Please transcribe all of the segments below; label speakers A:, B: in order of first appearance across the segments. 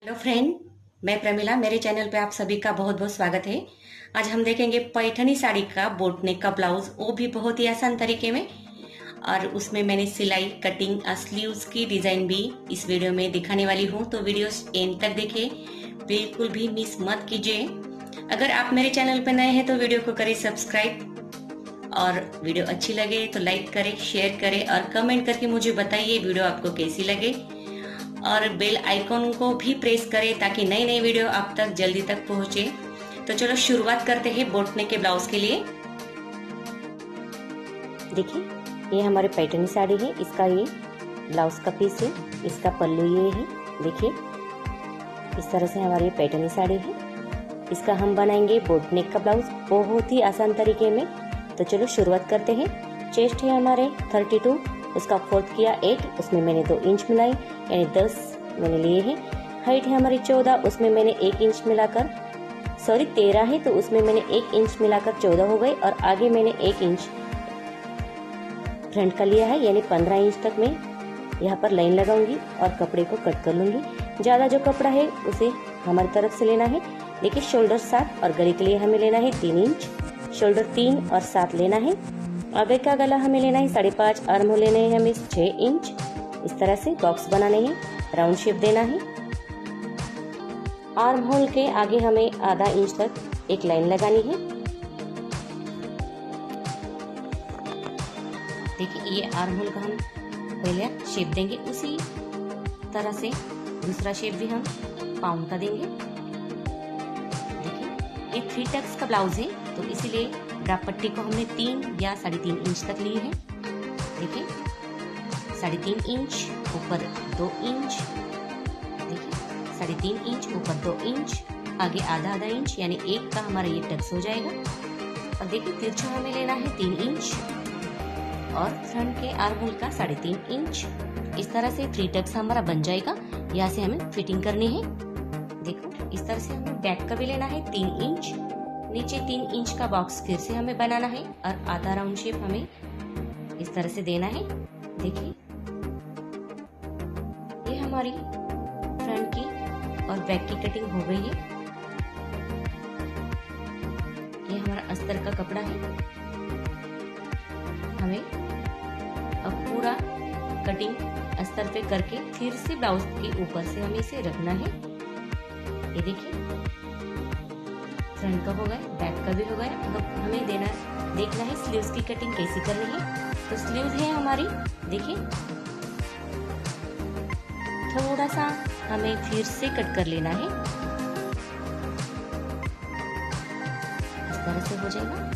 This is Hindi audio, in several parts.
A: हेलो फ्रेंड, मैं प्रमिला। मेरे चैनल पे आप सभी का बहुत बहुत स्वागत है। आज हम देखेंगे पैठनी साड़ी का बोट नेक का ब्लाउज, वो भी बहुत ही आसान तरीके में। और उसमें मैंने सिलाई, कटिंग, स्लीव्स की डिजाइन भी इस वीडियो में दिखाने वाली हूँ, तो वीडियो एंड तक देखिए, बिल्कुल भी मिस मत कीजिए। अगर आप मेरे चैनल पर नए हैं तो वीडियो को करें सब्सक्राइब, और वीडियो अच्छी लगे तो लाइक करें, शेयर करें और कमेंट करके मुझे बताइए वीडियो आपको कैसी लगे। और बेल आइकॉन को भी प्रेस करें ताकि नई नई वीडियो आप तक जल्दी तक पहुंचे। तो चलो शुरुआत करते हैं बोट नेक के ब्लाउज के लिए। देखिए, ये हमारे पैठनी साड़ी है, इसका ये ब्लाउज का पीस है, इसका पल्लू ये है। देखिए, इस तरह से हमारी पैठनी साड़ी है। इसका हम बनाएंगे बोट नेक का ब्लाउज बहुत ही आसान तरीके में। तो चलो शुरुआत करते हैं। चेस्ट है हमारे 32, उसका फोर्थ किया 8, उसमें मैंने 2 इंच मिलाई, यानी 10 मैंने लिए हैं। हाइट है हमारी 14, उसमें मैंने 1 इंच मिलाकर, 13 है तो उसमें मैंने 1 इंच मिलाकर 14 हो गई। और आगे मैंने 1 इंच फ्रंट का लिया है, यानी 15 इंच तक मैं यहाँ पर लाइन लगाऊंगी और कपड़े को कट कर लूंगी। ज़्यादा जो कपड़ा है उसे हमारी तरफ से लेना है। देखिए, शोल्डर 7 और गले के लिए हमें लेना है 3 इंच, शोल्डर 3 और 7 लेना है। आगे का गला हमें लेना है 5.5, आर्म होल लेने हैं हमें 6 इंच। इस तरह से बॉक्स बनाने हैं, राउंड शेप देना है। आर्म होल के आगे हमें आधा इंच तक एक लाइन लगानी है। देखिए, ये आर्म होल का हम पहले शेप देंगे, उसी तरह से दूसरा शेप भी हम पाउंड का देंगे। देखिए, ये 3 टक्स का ब्लाउज है, तो इसीलिए ड्राप पट्टी को हमने 3 या 3.5 इंच तक ली है। देखिए, 3.5 इंच ऊपर 2 इंच, देखिए 3.5 इंच ऊपर 2 इंच, आगे आधा इंच, यानी 1 का हमारा ये टक्स हो जाएगा। और देखिए, तिरछा हमें लेना है 3 इंच और फ्रंट के आर्म होल का 3.5 इंच। इस तरह से 3 टक्स हमारा बन जाएगा। यहाँ से हमें फिटिंग करनी है। देखो, इस तरह से हमें बैक का भी लेना है 3 इंच, नीचे 3 इंच का बॉक्स फिर से हमें बनाना है और आधा राउंड शेप हमें इस तरह से देना है। देखिए, ये हमारी फ्रंट की और बैक की कटिंग हो गई है। ये हमारा अस्तर का कपड़ा है। हमें अब पूरा कटिंग अस्तर पे करके फिर से ब्लाउज के ऊपर से हमें इसे रखना है। ये देखिए, फ्रंट का हो गया, बैक का भी हो गया। अब हमें देखना है स्लीव्स की कटिंग कैसी करनी है। तो स्लीव्स है हमारी, देखिए थोड़ा सा हमें फिर से कट कर लेना है। इस तरह से हो जाएगा।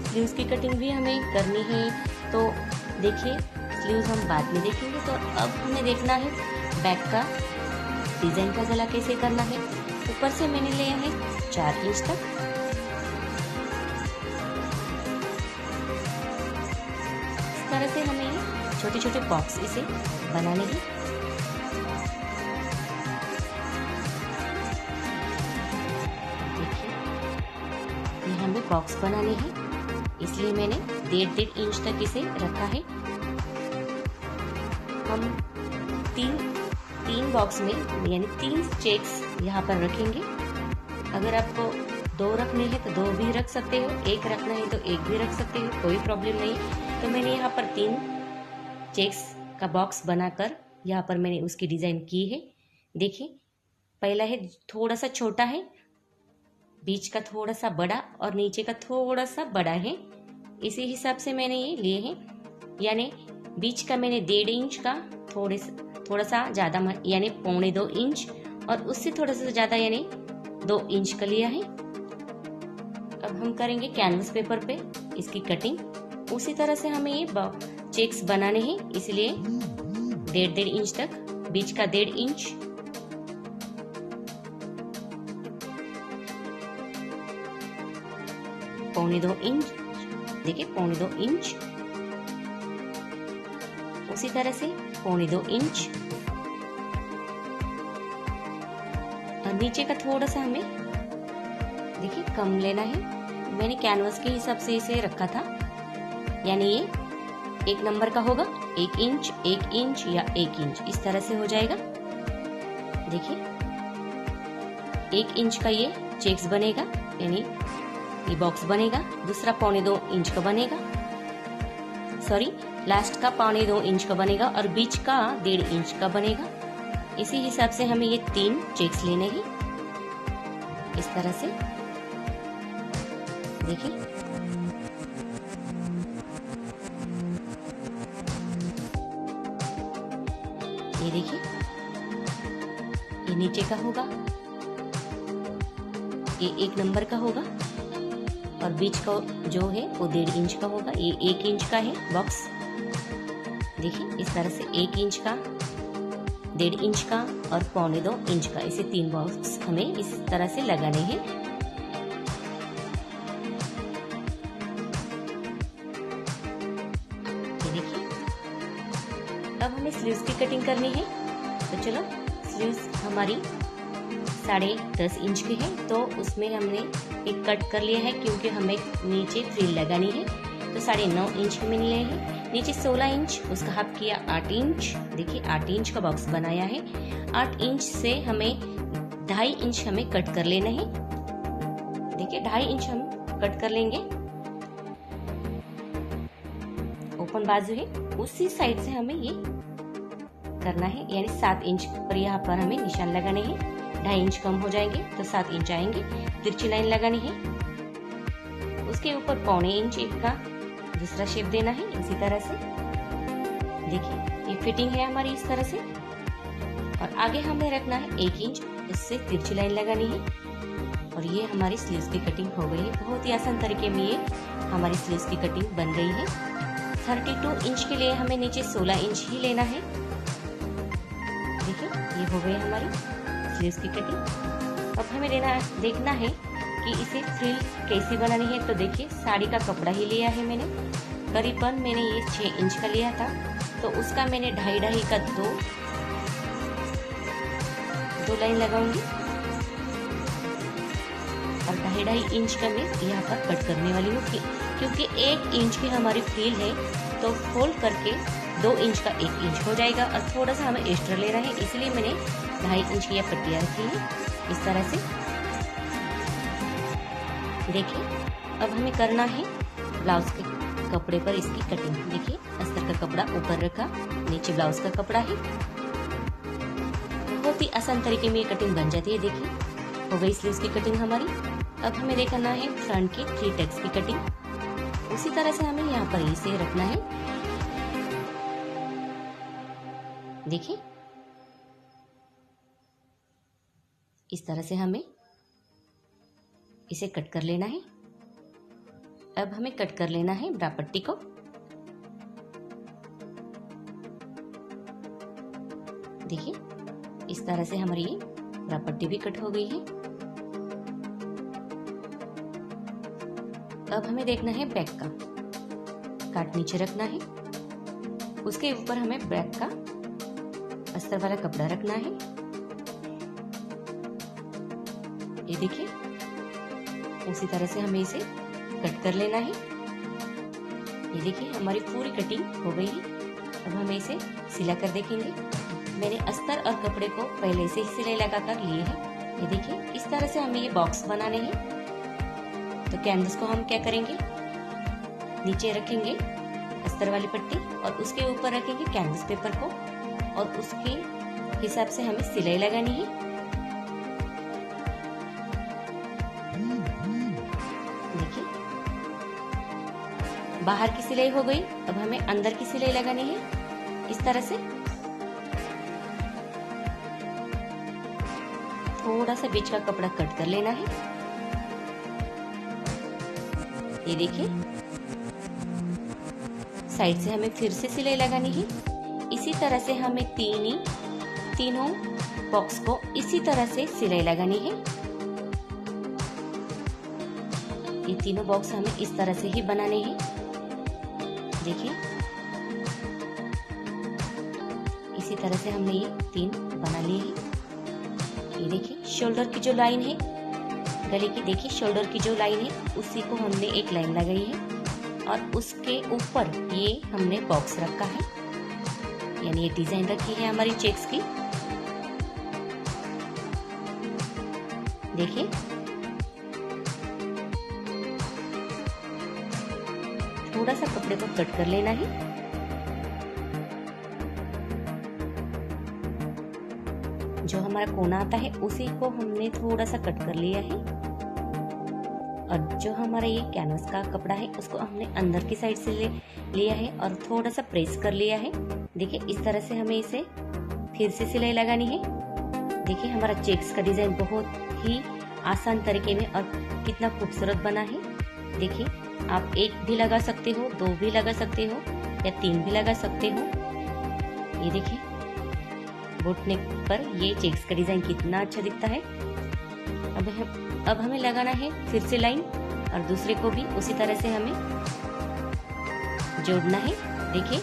A: स्लीव्स की कटिंग भी हमें करनी है, तो देखिए स्लीव्स हम बाद में देखेंगे। तो अब हमें देखना है बैक का डिजाइन का गला कैसे करना है। ऊपर से मैंने लिया है 4 इंच तक। इस तरह से हमें छोटे छोटे बॉक्स इसे बनाने हैं। देखिए, ये हमें बॉक्स बनाने हैं, इसलिए मैंने 1.5 इंच तक इसे रखा है। हम तीन बॉक्स में यानी 3 चेक्स यहाँ पर रखेंगे। अगर आपको 2 रखने हैं तो 2 भी रख सकते हो, 1 रखना है तो 1 भी रख सकते हो, कोई प्रॉब्लम नहीं। तो मैंने यहाँ पर 3 चेक्स का बॉक्स बनाकर यहाँ पर मैंने उसकी डिजाइन की है। देखिए, पहला है थोड़ा सा छोटा है, बीच का थोड़ा सा बड़ा और नीचे का थोड़ा सा बड़ा है। इसी हिसाब से मैंने ये लिए हैं, यानी बीच का मैंने 1.5 इंच का थोड़ा सा ज्यादा, यानी 1.25 इंच, और उससे थोड़ा सा ज्यादा यानी 2 इंच का लिया है। अब हम करेंगे कैनवस पेपर पे इसकी कटिंग। उसी तरह से हमें ये चेक्स बनाने हैं, इसलिए 1.5 इंच तक, बीच का 1.5 इंच, पौने 2 इंच, देखिए 1.25 इंच, उसी तरह से 1.25 इंच, और नीचे का थोड़ा सा हमें देखिए कम लेना है। मैंने कैनवस के हिसाब से इसे रखा था, यानी ये 1 नंबर का होगा, 1 इंच 1 इंच या 1 इंच, इस तरह से हो जाएगा। देखिए 1 इंच का ये चेक्स बनेगा, यानी ये बॉक्स बनेगा। दूसरा 2.25 इंच का बनेगा, सॉरी लास्ट का 2.25 इंच का बनेगा और बीच का 1.5 इंच का बनेगा। इसी हिसाब से हमें ये 3 चेक्स लेने हैं, इस तरह से। देखिए ये देखिए, ये नीचे का होगा, ये 1 नंबर का होगा और बीच का जो है वो 1.5 इंच का होगा। ये 1 इंच का है बॉक्स। देखिए इस तरह से 1 इंच का, 1.5 इंच का और 2.25 इंच का, ऐसे 3 बॉक्स हमें इस तरह से लगाने हैं। ये देखिए, अब हमें स्लीव्स की कटिंग करनी है। तो चलो, स्लीव्स हमारी 10.5 इंच की है, तो उसमें हमने एक कट कर लिया है क्योंकि हमें नीचे फ्रिल लगानी है। तो 9.5 इंच की मैंने लिए है, नीचे 16 इंच, उसका हाफ किया 8 इंच। देखिए 8 इंच का बॉक्स बनाया है। 8 इंच से हमें 2.5 इंच हमें कट कर लेना है। देखिए 2.5 इंच हम कट कर लेंगे, ओपन बाजू है, उसी साइड से हमें ये करना है, यानी 7 इंच पर यहाँ पर हमें निशान लगाने हैं। 2.5 इंच कम हो जाएंगे तो 7 इंच आएंगे। तिरछी लाइन लगानी है, उसके ऊपर 2.25 इंच एक का दूसरा शेप देना है, इसी तरह से। देखिए ये फिटिंग है हमारी इस तरह से, और आगे हमें रखना है 1 इंच, उससे तिरछी लाइन लगानी है। और ये हमारी स्लीव्स की कटिंग हो गई है। बहुत ही आसान तरीके में ये हमारी स्लीव्स की कटिंग बन गई है। 32 इंच के लिए हमें नीचे 16 इंच ही लेना है। देखिए ये हो गई हमारी स्लीव्स की कटिंग। अब हमें देखना है कि इसे फ्रिल कैसी बनानी है। तो देखिए साड़ी का कपड़ा ही लिया है मैंने, करीबन मैंने ये 6 इंच का लिया था, तो उसका मैंने 2.5 का 2 लाइन लगाऊंगी और 2.5 इंच का मैं यहाँ पर कट करने वाली हूँ, क्योंकि 1 इंच की हमारी फ्रिल है, तो फोल्ड करके 2 इंच का 1 इंच हो जाएगा और थोड़ा सा हमें एक्स्ट्रा लेना है, इसलिए मैंने 2.5 इंच की यह पट्टियाँ रखी है इस तरह से। देखिए अब हमें करना है ब्लाउज के कपड़े पर इसकी कटिंग। देखिए अस्तर का कपड़ा ऊपर रखा, नीचे ब्लाउज का कपड़ा है। बहुत ही आसान तरीके में ये कटिंग बन जाती है। देखिए हो गई स्लीव्स की कटिंग हमारी। अब हमें देखना है फ्रंट की 3 टक्स की कटिंग। उसी तरह से हमें यहाँ पर इसे रखना है। देखिए इस तरह से हमें इसे कट कर लेना है। अब हमें कट कर लेना है ब्रा पट्टी को। देखिए इस तरह से हमारी ये ब्रा पट्टी भी कट हो गई है। अब हमें देखना है बैक का काट नीचे रखना है, उसके ऊपर हमें बैक का अस्तर वाला कपड़ा रखना है। ये देखिए उसी तरह से हमें इसे कट कर लेना है। ये देखिए हमारी पूरी कटिंग हो गई है। अब हमें इसे सिला कर देखेंगे। मैंने अस्तर और कपड़े को पहले से ही सिलाई लगा कर लिए हैं। ये देखिए इस तरह से हमें ये बॉक्स बनाने हैं। तो कैनवस को हम क्या करेंगे, नीचे रखेंगे अस्तर वाली पट्टी और उसके ऊपर रखेंगे कैनवस पेपर को, और उसके हिसाब से हमें सिलाई लगानी है। देखिए बाहर की सिलाई हो गई। अब हमें अंदर की सिलाई लगानी है इस तरह से। थोड़ा सा बीच का कपड़ा कट कर लेना है। ये देखिए साइड से हमें फिर से सिलाई लगानी है। इसी तरह से हमें तीनों बॉक्स को इसी तरह से सिलाई लगानी है। ये तीनों बॉक्स हमें इस तरह से ही बनाने हैं। देखिए इसी तरह से हमने ये 3 बना लिए हैं। ये देखिए शोल्डर की जो लाइन है गले की, देखिए शोल्डर की जो लाइन है उसी को हमने एक लाइन लगाई है और उसके ऊपर ये हमने बॉक्स रखा है, यानी ये डिजाइन रखी है हमारी चेक्स की। देखिए थोड़ा सा कपड़े को कट कर लेना है। जो हमारा कोना आता है उसी को हमने थोड़ा सा कट कर लिया है और जो हमारा ये कैनवस का कपड़ा है उसको हमने अंदर की साइड से लिया है और थोड़ा सा प्रेस कर लिया है। देखिए इस तरह से हमें इसे फिर से सिलाई लगानी है। देखिए हमारा चेक्स का डिजाइन बहुत ही आसान तरीके में और कितना खूबसूरत बना है। देखिए आप एक भी लगा सकते हो, दो भी लगा सकते हो या तीन भी लगा सकते हो। ये देखिए बोट नेक पर ये चेक्स का डिजाइन कितना अच्छा दिखता है। अब हमें लगाना है फिर से लाइन और दूसरे को भी उसी तरह से हमें जोड़ना है। देखिए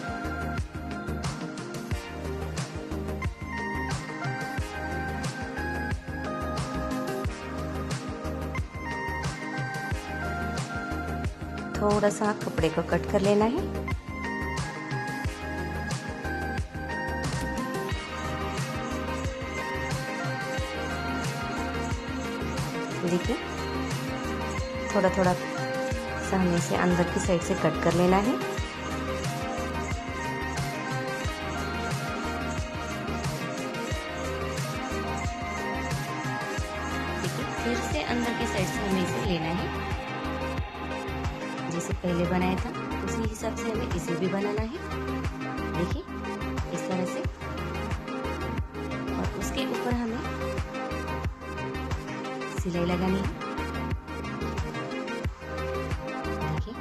A: थोड़ा सा कपड़े को कट कर लेना है। देखिए थोड़ा थोड़ा सामने से अंदर की साइड से कट कर लेना है। देखिए फिर से अंदर की साइड से हमें इसे लेना है। जैसे पहले बनाया था उसी हिसाब से हमें इसे भी बनाना है। देखिए इस तरह से और उसके ऊपर हमें सिलाई लगानी है। देखिए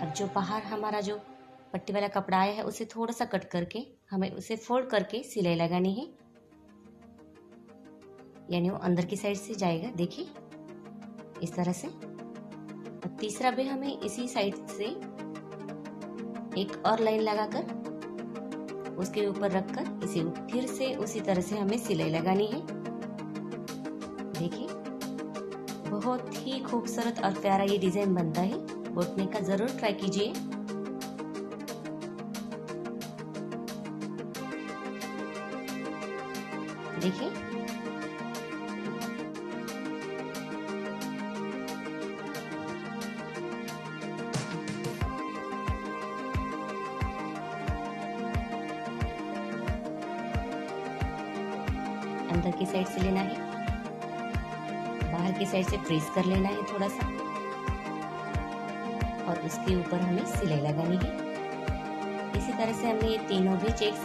A: अब जो बाहर हमारा जो पट्टी वाला कपड़ा आया है उसे थोड़ा सा कट करके हमें उसे फोल्ड करके सिलाई लगानी है, यानी वो अंदर की साइड से जाएगा। देखिए इस तरह से। अब तीसरा भी हमें इसी साइड से एक और लाइन लगाकर उसके ऊपर रखकर इसे फिर से उसी तरह से हमें सिलाई लगानी है। देखिए बहुत ही खूबसूरत और प्यारा ये डिजाइन बनता है। बोट नेक का जरूर ट्राई कीजिए। देखिए अंदर की साइड से लेना है, बाहर की साइड से प्रेस कर लेना है थोड़ा सा और उसके ऊपर हमें सिलाई लगानी है। इसी तरह से हमने ये तीनों भी चेक्स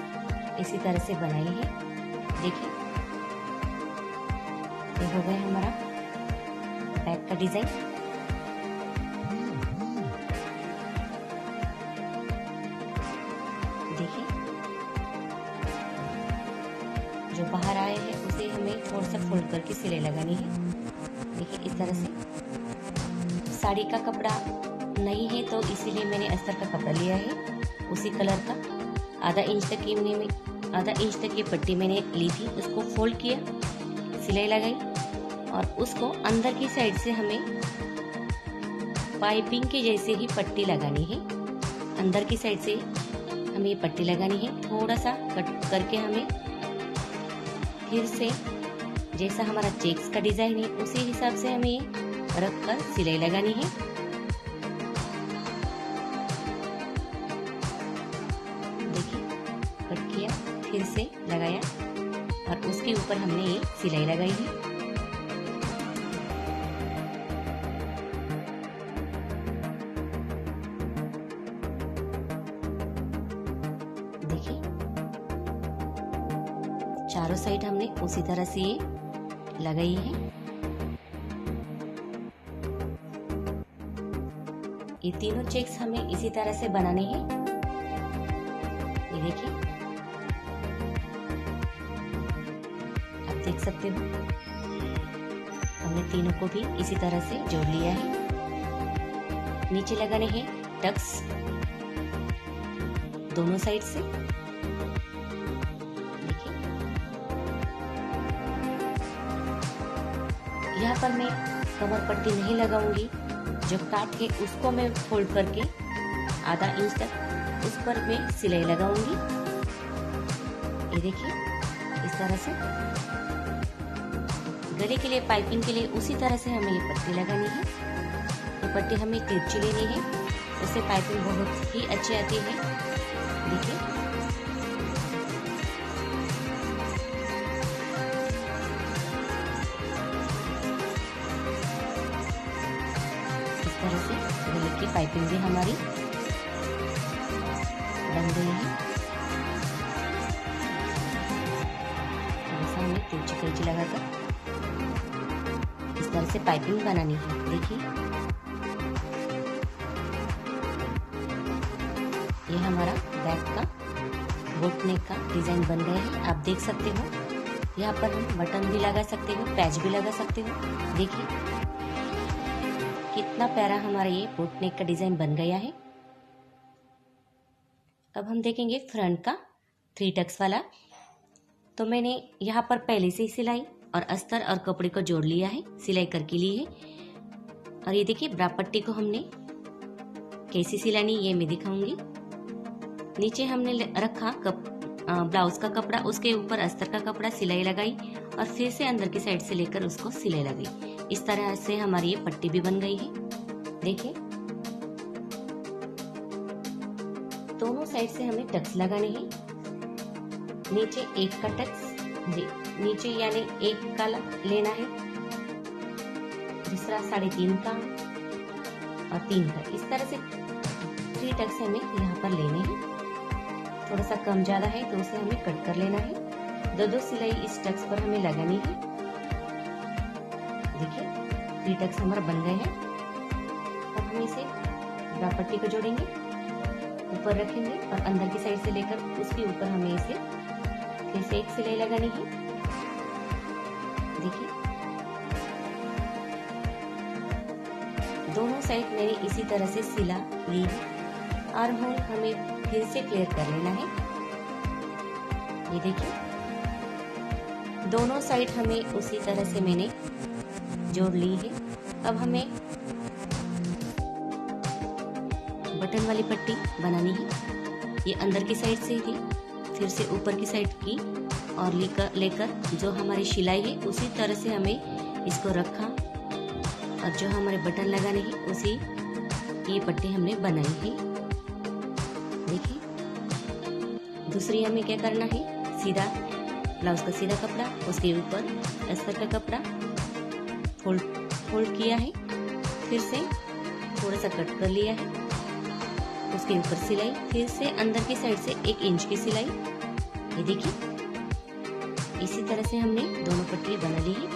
A: इसी तरह से बनाए हैं। देखिए ये हो गया हमारा बैक का डिजाइन। देखिए जो बाहर आए हैं उसे हमें थोड़ा सा फोल्ड करके सिलाई लगानी है। देखिए इस तरह से। साड़ी का कपड़ा नहीं है तो इसीलिए मैंने अस्तर का कपड़ा लिया है उसी कलर का। आधा इंच तक ये पट्टी मैंने ली थी, उसको फोल्ड किया, सिलाई लगाई और उसको अंदर की साइड से हमें पाइपिंग के जैसे ही पट्टी लगानी है। अंदर की साइड से हमें ये पट्टी लगानी है। थोड़ा सा कट करके हमें फिर से जैसा हमारा चेक्स का डिजाइन है उसी हिसाब से हमें रख कर सिलाई लगानी है। देखिए कट किया, फिर से लगाया और उसके ऊपर हमने ये सिलाई लगाई है। देखिए चारों साइड हमने उसी तरह से ये लगाई है। ये तीनों चेक्स हमें इसी तरह से बनाने हैं। ये देखिए आप देख सकते हो हमने तीनों को भी इसी तरह से जोड़ लिया है। नीचे लगाने हैं टक्स दोनों साइड से। देखिए यहाँ पर मैं कमर पट्टी नहीं लगाऊंगी, जो काट है उसको मैं फोल्ड करके आधा इंच तक उस पर मैं सिलाई लगाऊंगी। ये देखिए इस तरह से। गले के लिए पाइपिंग के लिए उसी तरह से हमें ये पट्टी लगानी है। ये पट्टी हमें तिरछी लेनी है, उससे पाइपिंग बहुत ही अच्छी आती है। देखिए इस तरह से गले की पाइपिंग भी हमारी बन गई है। हमें तिरछी कैंची लगाकर इस तरह से पाइपिंग बनानी है। देखिए ये हमारा बैक का बोट नेक का डिजाइन बन गया है। आप देख सकते हो यहाँ पर हम बटन भी लगा सकते हो, पैच भी लगा सकते हो। देखिए कितना प्यारा हमारा ये बोट नेक का डिजाइन बन गया है। अब हम देखेंगे फ्रंट का 3 टक्स वाला। तो मैंने यहाँ पर पहले से ही सिलाई और अस्तर और कपड़े को जोड़ लिया है, सिलाई करके ली है। और ये देखिए ब्रा पट्टी को हमने कैसी सिलानी ये मैं दिखाऊंगी। नीचे हमने रखा ब्लाउज का कपड़ा, उसके ऊपर अस्तर का कपड़ा सिलाई लगाई और फिर से अंदर की साइड से लेकर उसको सिलाई लगाई। इस तरह से हमारी ये पट्टी भी बन गई है। देखिए दोनों साइड से हमें टक्स लगाने हैं। नीचे एक का टक्स, जी नीचे यानी एक का लेना है, दूसरा 3.5 का और 3 का। इस तरह से 3 टक्स हमें यहाँ पर लेने हैं। थोड़ा सा कम ज्यादा है तो उसे हमें कट कर लेना है। 2 सिलाई इस टक्स पर हमें लगानी है। देखिए 3 टक्स हमारा बन गए हैं। अब हम इसे ब्रा पट्टी को जोड़ेंगे, ऊपर रखेंगे और अंदर की साइड से लेकर उसके ऊपर हमें इसे फिर से एक सिलाई लगानी है। देखिए दोनों साइड मैंने इसी तरह से सिला ली है। आर्म होल हमें फिर से क्लियर कर लेना है। ये देखिए दोनों साइड हमें उसी तरह से मैंने जोड़ ली है। अब हमें बटन वाली पट्टी बनानी है। ये अंदर की साइड से थी, फिर से ऊपर की साइड की और लेकर जो हमारी सिलाई है उसी तरह से हमें इसको रखा और जो हमारे बटन लगाने हैं उसी ये पट्टी हमने बनाई है। देखिए दूसरी हमें क्या करना है, सीधा ब्लाउज का सीधा कपड़ा, उसके ऊपर अस्तर का कपड़ा फोल्ड किया है, फिर से थोड़ा सा कट कर लिया है, उसके ऊपर सिलाई, फिर से अंदर की साइड से 1 इंच की सिलाई। ये देखिए इसी तरह से हमने दोनों पट्टी बना ली है।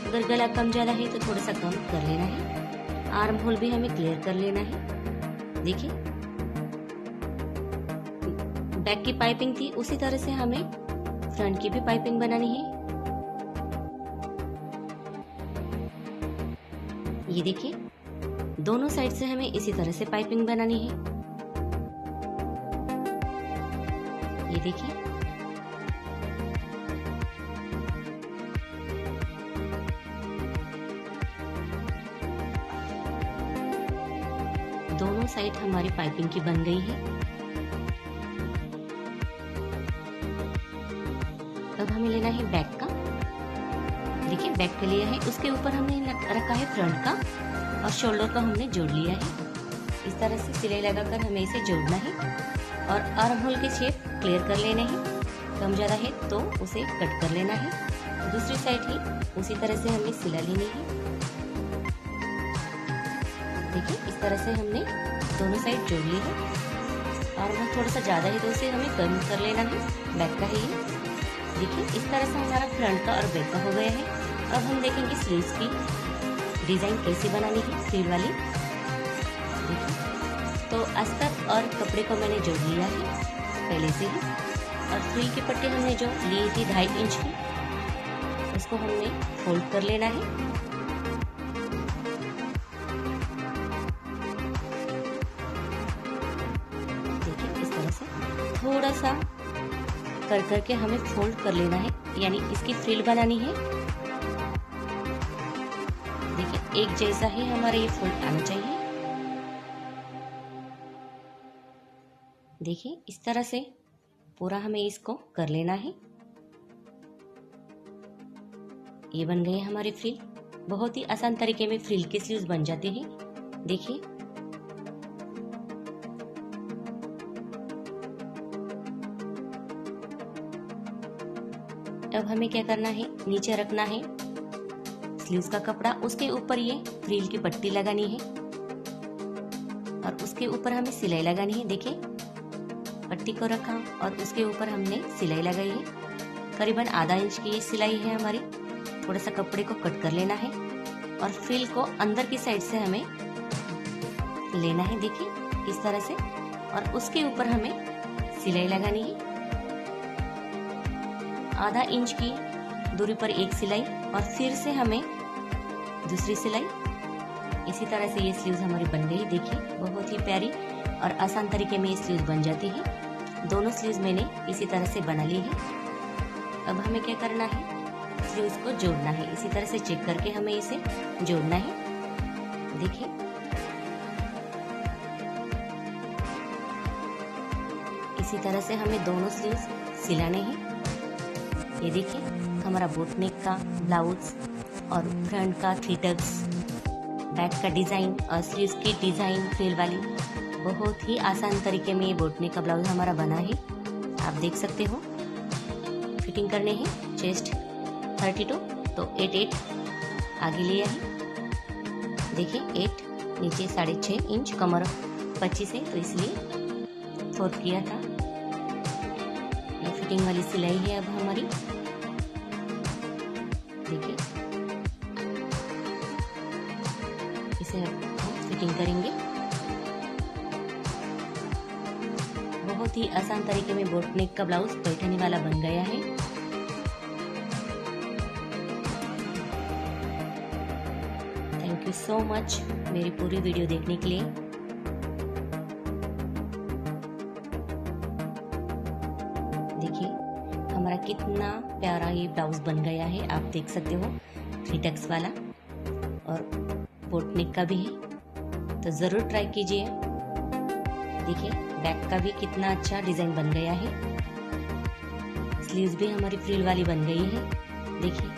A: अगर गला कम ज्यादा है तो थोड़ा सा कम कर लेना है। आर्म होल भी हमें क्लियर कर लेना है। देखिए बैक की पाइपिंग थी उसी तरह से हमें फ्रंट की भी पाइपिंग बनानी है। ये देखिए दोनों साइड से हमें इसी तरह से पाइपिंग बनानी है। ये देखिए दोनों साइड हमारी पाइपिंग की बन गई है। अब हमें लेना है बैक का। देखिए बैक के लिए है, उसके ऊपर हमने रखा है फ्रंट का और शोल्डर का हमने जोड़ लिया है। इस तरह से सिलाई लगाकर हमें इसे जोड़ना है और आर्म होल के शेप क्लियर कर लेने हैं। कम ज्यादा है तो उसे कट कर लेना है। दूसरी साइड ही उसी तरह से हमें सिला लेनी है। देखिए इस तरह से हमने दोनों साइड जोड़ ली है। आर्म होल थोड़ा सा ज्यादा है तो उसे हमें कम कर लेना है। बैक का है ये। देखिए इस तरह से हमारा फ्रंट का और बैक का हो गया है। अब हम देखेंगे स्लीव्स की डिजाइन कैसे बनानी है, फ्रिल वाली। देखिए तो अस्तर और कपड़े को मैंने जोड़ लिया है पहले से ही, और फ्रिल की पट्टी हमने जो ली थी 2.5 इंच की, उसको हमने फोल्ड कर लेना है। देखिए इस तरह से थोड़ा सा कर करके हमें फोल्ड कर लेना है, यानी इसकी फ्रिल बनानी है। देखिए एक जैसा ही हमारा ये फोल्ड आना चाहिए। देखिए इस तरह से पूरा हमें इसको कर लेना है। ये बन गए हमारे फ्रिल। बहुत ही आसान तरीके में फ्रिल के स्लीव्स बन जाते हैं। देखिए अब हमें क्या करना है, नीचे रखना है स्लीव्स का कपड़ा, उसके ऊपर ये फ्रिल की पट्टी लगानी है और उसके ऊपर हमें सिलाई लगानी है। देखिए पट्टी को रखा और उसके ऊपर हमने सिलाई लगाई है। करीबन आधा इंच की ये सिलाई है हमारी। थोड़ा सा कपड़े को कट कर लेना है और फ्रिल को अंदर की साइड से हमें लेना है। देखिए इस तरह से, और उसके ऊपर हमें सिलाई लगानी है। आधा इंच की दूरी पर एक सिलाई और फिर से हमें दूसरी सिलाई। इसी तरह से ये स्लीव्स हमारी बन गई। देखिए बहुत ही प्यारी और आसान तरीके में ये स्लीव्स बन जाती है। दोनों स्लीव्स मैंने इसी तरह से बना ली है। अब हमें क्या करना है, स्लीव्स को जोड़ना है। इसी तरह से चेक करके हमें इसे जोड़ना है। देखिए इसी तरह से हमें दोनों स्लीव्स सिलाने हैं। ये देखिए हमारा बोट नेक का ब्लाउज और फ्रंट का थ्री टक्स, बैक का डिजाइन और स्लीव्स की डिजाइन फ्रिल वाली। बहुत ही आसान तरीके में ये बोट नेक का ब्लाउज हमारा बना है। आप देख सकते हो। फिटिंग करने हैं चेस्ट 32 तो 8 आगे लिया है। देखिए 8 नीचे 6.5 इंच, कमर 25 है तो इसलिए 4 किया था। ये फिटिंग वाली सिलाई है अब हमारी। देखिए इसे हम फिटिंग करेंगे। बहुत ही आसान तरीके में बोट नेक का ब्लाउज पैठनी वाला बन गया है। थैंक यू सो मच मेरी पूरी वीडियो देखने के लिए। देखिए हमारा कितना प्यारा ये ब्लाउज बन गया है। आप देख सकते हो 3 टक्स वाला और बोट नेक का भी है, तो जरूर ट्राई कीजिए। देखिए बैक का भी कितना अच्छा डिजाइन बन गया है। स्लीव्स भी हमारी फ्रिल वाली बन गई है। देखिए